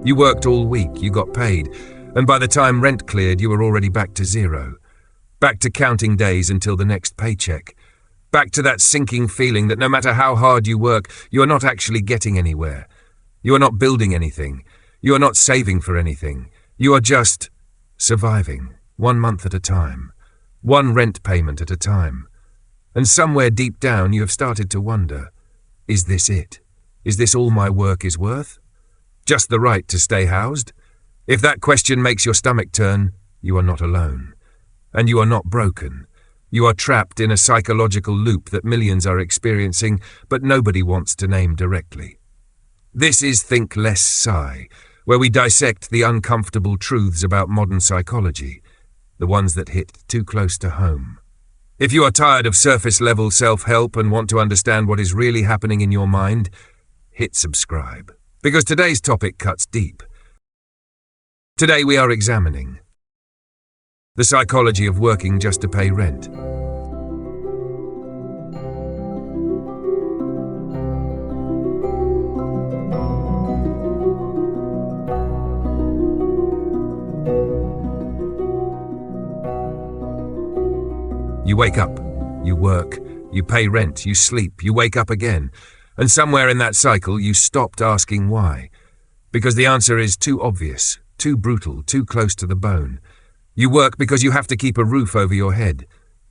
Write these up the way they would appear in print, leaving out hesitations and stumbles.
You worked all week, you got paid, and by the time rent cleared, you were already back to zero. Back to counting days until the next paycheck. Back to that sinking feeling that no matter how hard you work, you are not actually getting anywhere. You are not building anything. You are not saving for anything. You are just surviving, 1 month at a time, one rent payment at a time. And somewhere deep down you have started to wonder, is this it? Is this all my work is worth? Just the right to stay housed? If that question makes your stomach turn, you are not alone. And you are not broken. You are trapped in a psychological loop that millions are experiencing, but nobody wants to name directly. This is ThinkLessPsy, where we dissect the uncomfortable truths about modern psychology, the ones that hit too close to home. If you are tired of surface-level self-help and want to understand what is really happening in your mind, hit subscribe, because today's topic cuts deep. Today we are examining the psychology of working just to pay rent. You wake up, you work, you pay rent, you sleep, you wake up again, and somewhere in that cycle you stopped asking why. Because the answer is too obvious, too brutal, too close to the bone. You work because you have to keep a roof over your head,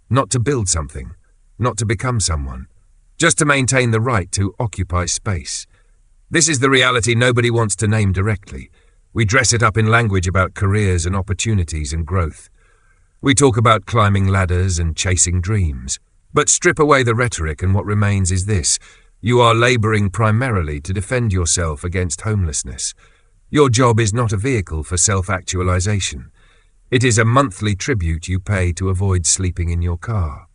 not to build something, not to become someone, just to maintain the right to occupy space. This is the reality nobody wants to name directly. We dress it up in language about careers and opportunities and growth. We talk about climbing ladders and chasing dreams. But strip away the rhetoric and what remains is this: you are laboring primarily to defend yourself against homelessness. Your job is not a vehicle for self-actualization. It is a monthly tribute you pay to avoid sleeping in your car.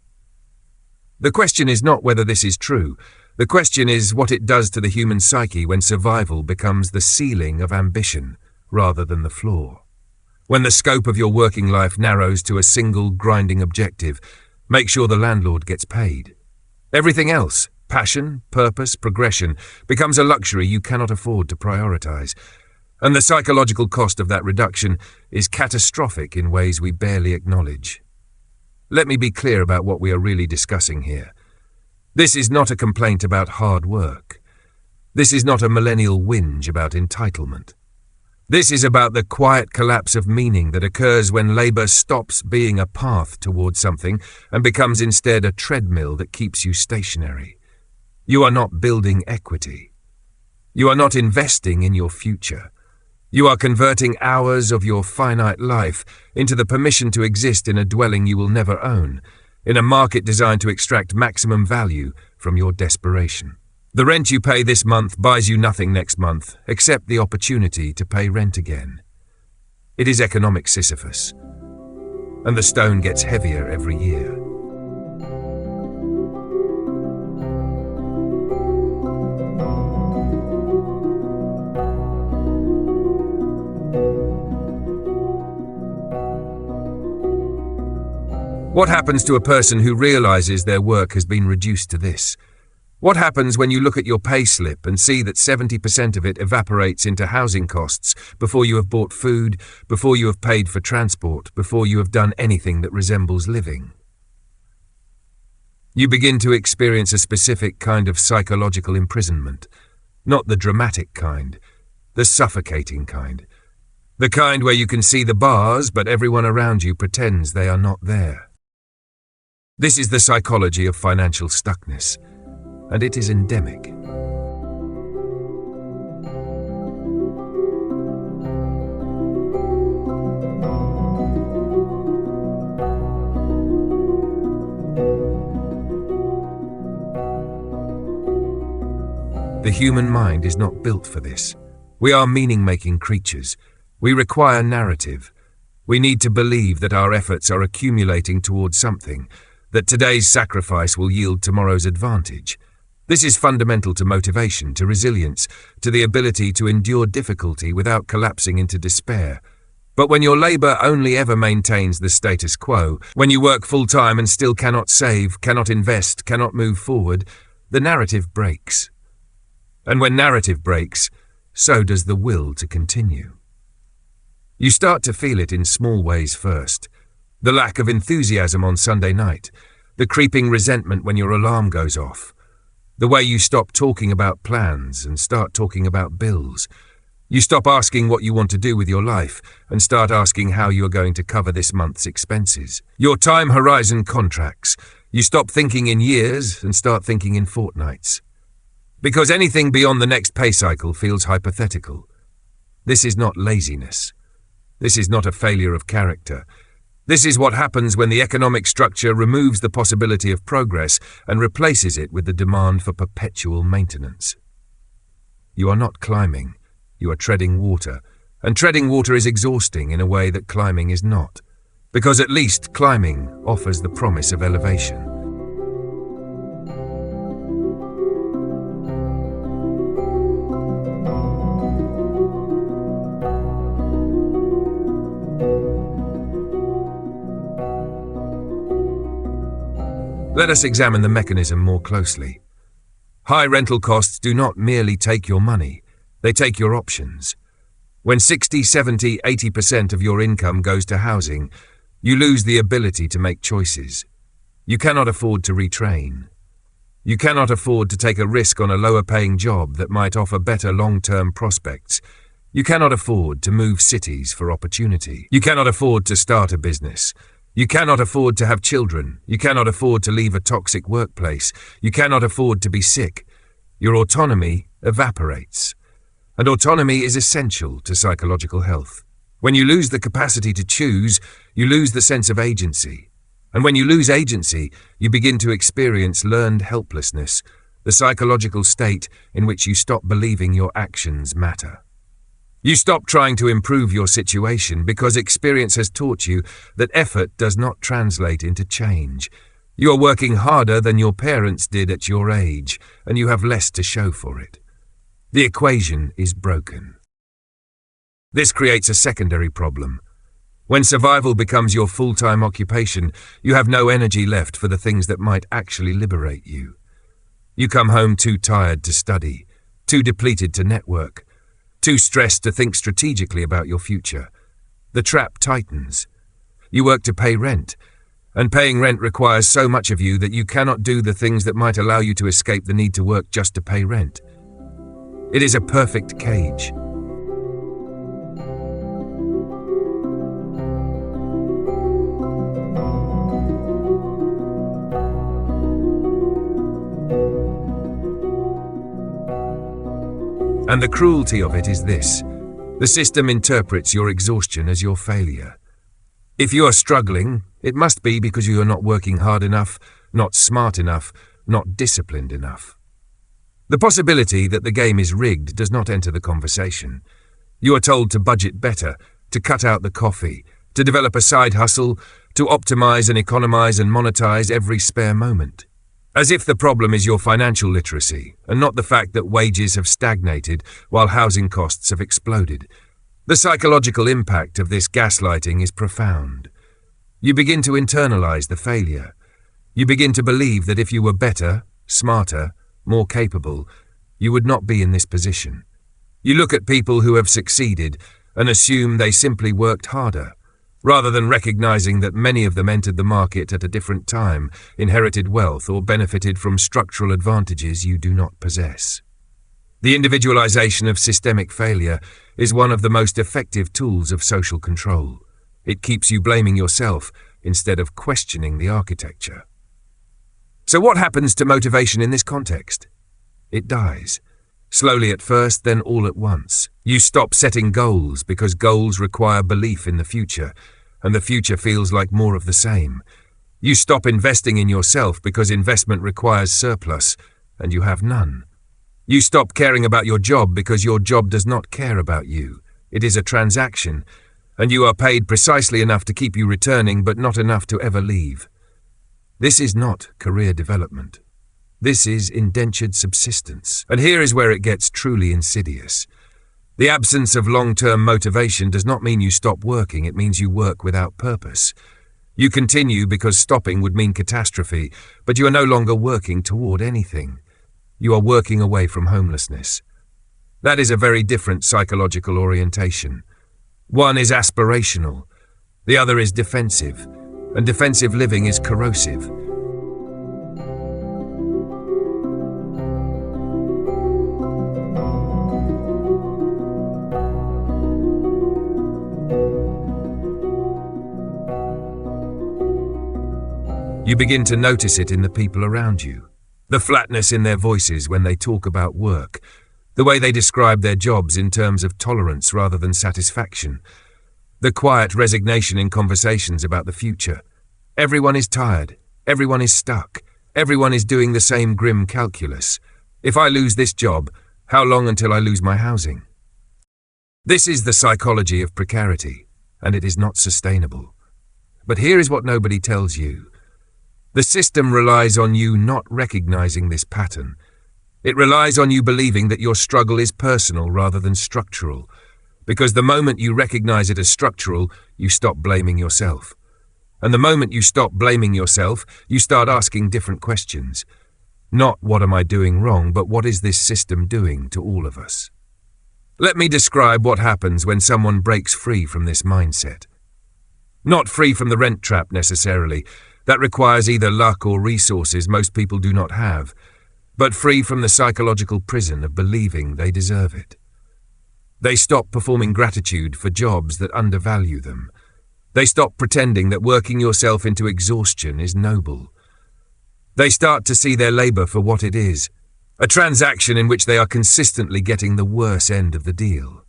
The question is not whether this is true. The question is what it does to the human psyche when survival becomes the ceiling of ambition rather than the floor. When the scope of your working life narrows to a single grinding objective, make sure the landlord gets paid. Everything else, passion, purpose, progression, becomes a luxury you cannot afford to prioritize. And the psychological cost of that reduction is catastrophic in ways we barely acknowledge. Let me be clear about what we are really discussing here. This is not a complaint about hard work. This is not a millennial whinge about entitlement. This is about the quiet collapse of meaning that occurs when labor stops being a path towards something and becomes instead a treadmill that keeps you stationary. You are not building equity. You are not investing in your future. You are converting hours of your finite life into the permission to exist in a dwelling you will never own, in a market designed to extract maximum value from your desperation. The rent you pay this month buys you nothing next month, except the opportunity to pay rent again. It is economic Sisyphus, and the stone gets heavier every year. What happens to a person who realizes their work has been reduced to this? What happens when you look at your pay slip and see that 70% of it evaporates into housing costs before you have bought food, before you have paid for transport, before you have done anything that resembles living? You begin to experience a specific kind of psychological imprisonment, not the dramatic kind, the suffocating kind, the kind where you can see the bars but everyone around you pretends they are not there. This is the psychology of financial stuckness, and it is endemic. The human mind is not built for this. We are meaning-making creatures. We require narrative. We need to believe that our efforts are accumulating towards something, that today's sacrifice will yield tomorrow's advantage. This is fundamental to motivation, to resilience, to the ability to endure difficulty without collapsing into despair. But when your labor only ever maintains the status quo, when you work full-time and still cannot save, cannot invest, cannot move forward, the narrative breaks. And when narrative breaks, so does the will to continue. You start to feel it in small ways first. The lack of enthusiasm on Sunday night, the creeping resentment when your alarm goes off, the way you stop talking about plans and start talking about bills. You stop asking what you want to do with your life and start asking how you are going to cover this month's expenses. Your time horizon contracts. You stop thinking in years and start thinking in fortnights. Because anything beyond the next pay cycle feels hypothetical. This is not laziness. This is not a failure of character. This is what happens when the economic structure removes the possibility of progress and replaces it with the demand for perpetual maintenance. You are not climbing. You are treading water, and treading water is exhausting in a way that climbing is not, because at least climbing offers the promise of elevation. Let us examine the mechanism more closely. High rental costs do not merely take your money. They take your options. When 60, 70, 80% of your income goes to housing, you lose the ability to make choices. You cannot afford to retrain. You cannot afford to take a risk on a lower-paying job that might offer better long-term prospects. You cannot afford to move cities for opportunity. You cannot afford to start a business. You cannot afford to have children. You cannot afford to leave a toxic workplace. You cannot afford to be sick. Your autonomy evaporates. And autonomy is essential to psychological health. When you lose the capacity to choose, you lose the sense of agency. And when you lose agency, you begin to experience learned helplessness, the psychological state in which you stop believing your actions matter. You stop trying to improve your situation because experience has taught you that effort does not translate into change. You are working harder than your parents did at your age, and you have less to show for it. The equation is broken. This creates a secondary problem. When survival becomes your full-time occupation, you have no energy left for the things that might actually liberate you. You come home too tired to study, too depleted to network, too stressed to think strategically about your future. The trap tightens. You work to pay rent, and paying rent requires so much of you that you cannot do the things that might allow you to escape the need to work just to pay rent. It is a perfect cage. And the cruelty of it is this: the system interprets your exhaustion as your failure. If you are struggling, it must be because you are not working hard enough, not smart enough, not disciplined enough. The possibility that the game is rigged does not enter the conversation. You are told to budget better, to cut out the coffee, to develop a side hustle, to optimize and economize and monetize every spare moment. As if the problem is your financial literacy, and not the fact that wages have stagnated while housing costs have exploded. The psychological impact of this gaslighting is profound. You begin to internalize the failure. You begin to believe that if you were better, smarter, more capable, you would not be in this position. You look at people who have succeeded and assume they simply worked harder, rather than recognizing that many of them entered the market at a different time, inherited wealth, or benefited from structural advantages you do not possess. The individualization of systemic failure is one of the most effective tools of social control. It keeps you blaming yourself instead of questioning the architecture. So what happens to motivation in this context? It dies. Slowly at first, then all at once. You stop setting goals because goals require belief in the future, and the future feels like more of the same. You stop investing in yourself because investment requires surplus, and you have none. You stop caring about your job because your job does not care about you. It is a transaction, and you are paid precisely enough to keep you returning, but not enough to ever leave. This is not career development. This is indentured subsistence. And here is where it gets truly insidious. The absence of long-term motivation does not mean you stop working, it means you work without purpose. You continue because stopping would mean catastrophe, but you are no longer working toward anything. You are working away from homelessness. That is a very different psychological orientation. One is aspirational, the other is defensive, and defensive living is corrosive. You begin to notice it in the people around you. The flatness in their voices when they talk about work, the way they describe their jobs in terms of tolerance rather than satisfaction, the quiet resignation in conversations about the future. Everyone is tired, everyone is stuck, everyone is doing the same grim calculus. If I lose this job, how long until I lose my housing? This is the psychology of precarity, and it is not sustainable. But here is what nobody tells you. The system relies on you not recognizing this pattern. It relies on you believing that your struggle is personal rather than structural, because the moment you recognize it as structural, you stop blaming yourself. And the moment you stop blaming yourself, you start asking different questions. Not what am I doing wrong, but what is this system doing to all of us? Let me describe what happens when someone breaks free from this mindset. Not free from the rent trap necessarily. That requires either luck or resources most people do not have, but free from the psychological prison of believing they deserve it. They stop performing gratitude for jobs that undervalue them. They stop pretending that working yourself into exhaustion is noble. They start to see their labor for what it is, a transaction in which they are consistently getting the worse end of the deal.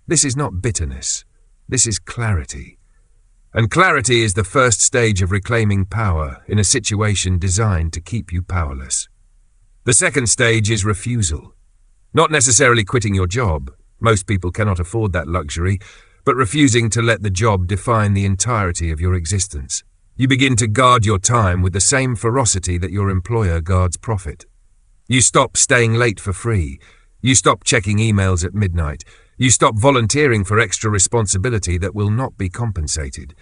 This is not bitterness. This is clarity. And clarity is the first stage of reclaiming power in a situation designed to keep you powerless. The second stage is refusal. Not necessarily quitting your job, most people cannot afford that luxury, but refusing to let the job define the entirety of your existence. You begin to guard your time with the same ferocity that your employer guards profit. You stop staying late for free. You stop checking emails at midnight. You stop volunteering for extra responsibility that will not be compensated.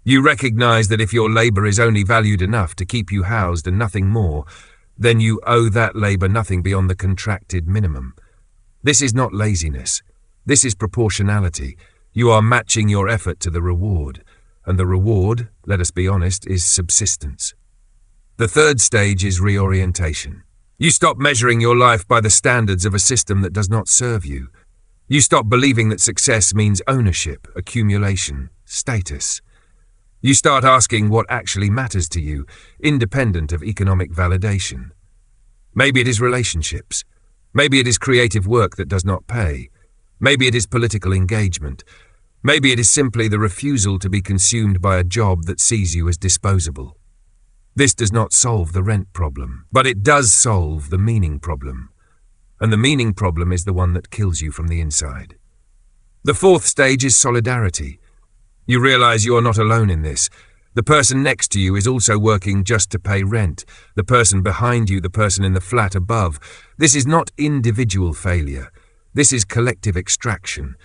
You recognize that if your labor is only valued enough to keep you housed and nothing more, then you owe that labor nothing beyond the contracted minimum. This is not laziness. This is proportionality. You are matching your effort to the reward, and the reward, let us be honest, is subsistence. The third stage is reorientation. You stop measuring your life by the standards of a system that does not serve you. You stop believing that success means ownership, accumulation, status. You start asking what actually matters to you, independent of economic validation. Maybe it is relationships. Maybe it is creative work that does not pay. Maybe it is political engagement. Maybe it is simply the refusal to be consumed by a job that sees you as disposable. This does not solve the rent problem, but it does solve the meaning problem. And the meaning problem is the one that kills you from the inside. The fourth stage is solidarity. You realize you are not alone in this. The person next to you is also working just to pay rent. The person behind you, the person in the flat above. This is not individual failure. This is collective extraction.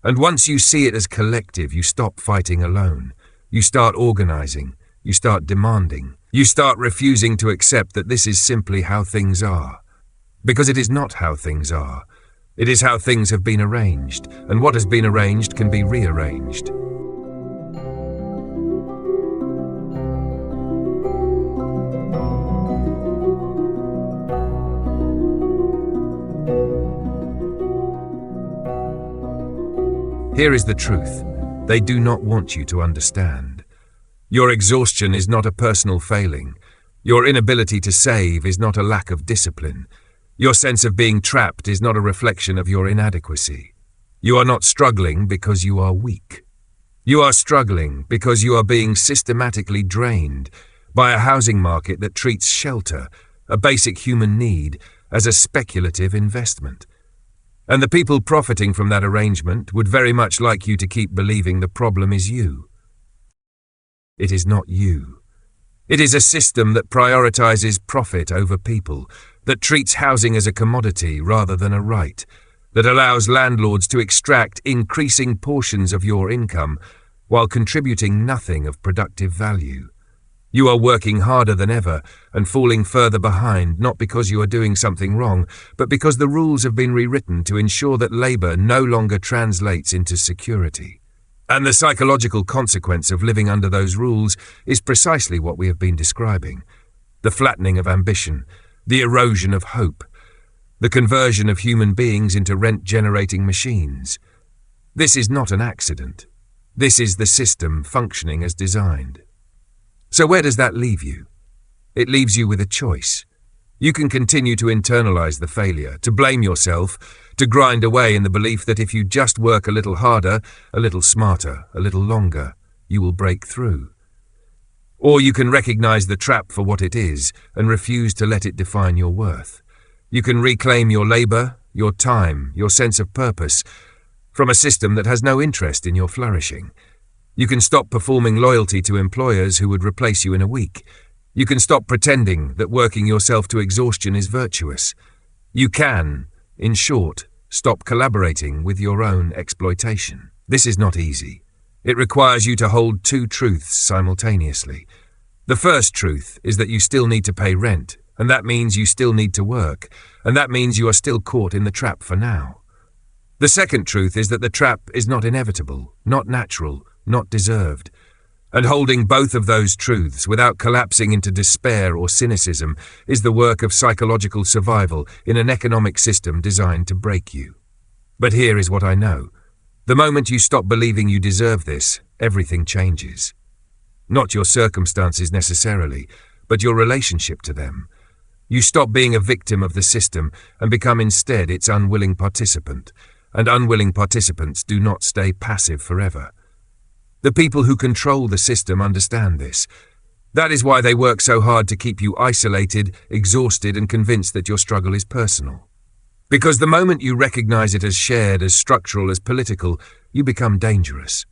And once you see it as collective, you stop fighting alone. You start organizing. You start demanding. You start refusing to accept that this is simply how things are. Because it is not how things are. It is how things have been arranged, and what has been arranged can be rearranged. Here is the truth. They do not want you to understand. Your exhaustion is not a personal failing. Your inability to save is not a lack of discipline. Your sense of being trapped is not a reflection of your inadequacy. You are not struggling because you are weak. You are struggling because you are being systematically drained by a housing market that treats shelter, a basic human need, as a speculative investment. And the people profiting from that arrangement would very much like you to keep believing the problem is you. It is not you. It is a system that prioritizes profit over people, that treats housing as a commodity rather than a right, that allows landlords to extract increasing portions of your income while contributing nothing of productive value. You are working harder than ever and falling further behind, not because you are doing something wrong, but because the rules have been rewritten to ensure that labor no longer translates into security. And the psychological consequence of living under those rules is precisely what we have been describing: the flattening of ambition, the erosion of hope, the conversion of human beings into rent-generating machines. This is not an accident. This is the system functioning as designed. So where does that leave you? It leaves you with a choice. You can continue to internalize the failure, to blame yourself, to grind away in the belief that if you just work a little harder, a little smarter, a little longer, you will break through. Or you can recognize the trap for what it is and refuse to let it define your worth. You can reclaim your labor, your time, your sense of purpose from a system that has no interest in your flourishing. You can stop performing loyalty to employers who would replace you in a week. You can stop pretending that working yourself to exhaustion is virtuous. You can, in short, stop collaborating with your own exploitation. This is not easy. It requires you to hold two truths simultaneously. The first truth is that you still need to pay rent, and that means you still need to work, and that means you are still caught in the trap for now. The second truth is that the trap is not inevitable, not natural, not deserved. And holding both of those truths without collapsing into despair or cynicism is the work of psychological survival in an economic system designed to break you. But here is what I know. The moment you stop believing you deserve this, everything changes. Not your circumstances necessarily, but your relationship to them. You stop being a victim of the system and become instead its unwilling participant, and unwilling participants do not stay passive forever. The people who control the system understand this. That is why they work so hard to keep you isolated, exhausted, and convinced that your struggle is personal. Because the moment you recognize it as shared, as structural, as political, you become dangerous.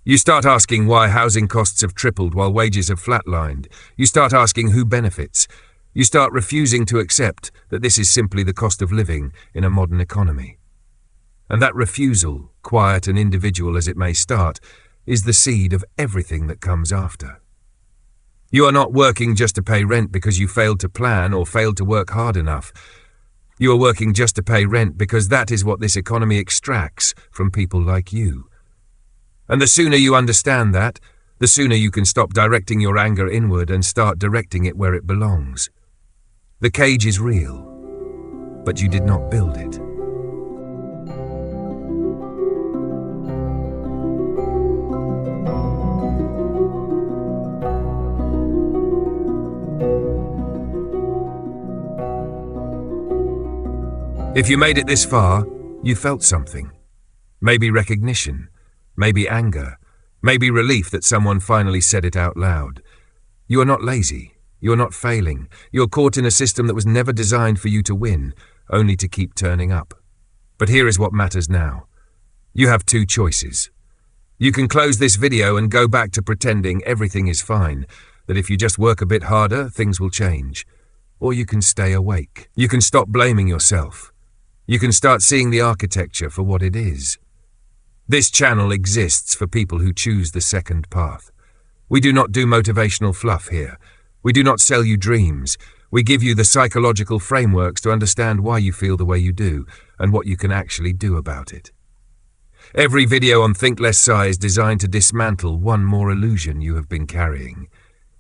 You start asking why housing costs have tripled while wages have flatlined. You start asking who benefits. You start refusing to accept that this is simply the cost of living in a modern economy. And that refusal, quiet and individual as it may start, is the seed of everything that comes after. You are not working just to pay rent because you failed to plan or failed to work hard enough. You are working just to pay rent because that is what this economy extracts from people like you. And the sooner you understand that, the sooner you can stop directing your anger inward and start directing it where it belongs. The cage is real, but you did not build it. If you made it this far, you felt something. Maybe recognition, maybe anger, maybe relief that someone finally said it out loud. You are not lazy. You are not failing. You are caught in a system that was never designed for you to win, only to keep turning up. But here is what matters now. You have two choices. You can close this video and go back to pretending everything is fine, that if you just work a bit harder, things will change. Or you can stay awake. You can stop blaming yourself. You can start seeing the architecture for what it is. This channel exists for people who choose the second path. We do not do motivational fluff here. We do not sell you dreams. We give you the psychological frameworks to understand why you feel the way you do and what you can actually do about it. Every video on ThinkLessPsy is designed to dismantle one more illusion you have been carrying.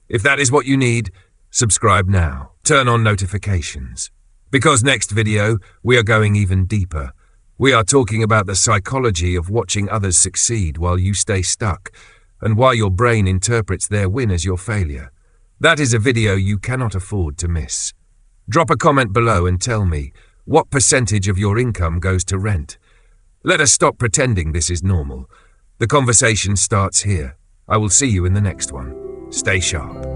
If that is what you need, subscribe now. Turn on notifications. Because next video, we are going even deeper. We are talking about the psychology of watching others succeed while you stay stuck, and why your brain interprets their win as your failure. That is a video you cannot afford to miss. Drop a comment below and tell me, what percentage of your income goes to rent? Let us stop pretending this is normal. The conversation starts here. I will see you in the next one. Stay sharp.